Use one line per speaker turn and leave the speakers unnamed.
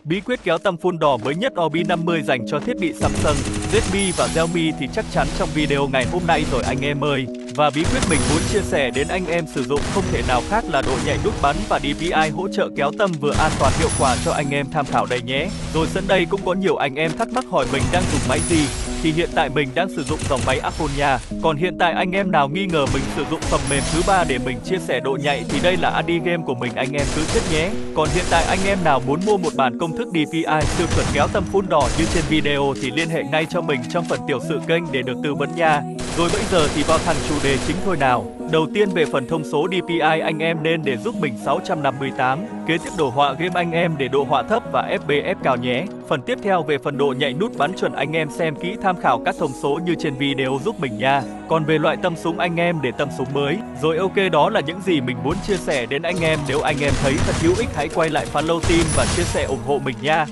Bí quyết kéo tăm phun đỏ mới nhất Orbi 50 dành cho thiết bị Samsung, Redmi và Xiaomi thì chắc chắn trong video ngày hôm nay rồi anh em ơi. Và bí quyết mình muốn chia sẻ đến anh em sử dụng không thể nào khác là độ nhạy nút bắn và DPI hỗ trợ kéo tăm vừa an toàn hiệu quả cho anh em tham khảo đây nhé. Rồi sẵn đây cũng có nhiều anh em thắc mắc hỏi mình đang dùng máy gì. Thì hiện tại mình đang sử dụng dòng máy Apple nha. Còn hiện tại anh em nào nghi ngờ mình sử dụng phần mềm thứ ba để mình chia sẻ độ nhạy thì đây là Adi Game của mình, anh em cứ chết nhé. Còn hiện tại anh em nào muốn mua một bản công thức DPI siêu chuẩn kéo tăm phun đỏ như trên video thì liên hệ ngay cho mình trong phần tiểu sự kênh để được tư vấn nha. Rồi bây giờ thì vào thẳng chủ đề chính thôi nào. Đầu tiên về phần thông số DPI anh em nên để giúp mình 658. Kế tiếp đồ họa game anh em để độ họa thấp và FPS cao nhé. Phần tiếp theo về phần độ nhạy nút bắn chuẩn anh em xem kỹ tham khảo các thông số như trên video giúp mình nha. Còn về loại tâm súng anh em để tâm súng mới. Rồi ok, đó là những gì mình muốn chia sẻ đến anh em. Nếu anh em thấy thật hữu ích hãy quay lại follow team và chia sẻ ủng hộ mình nha.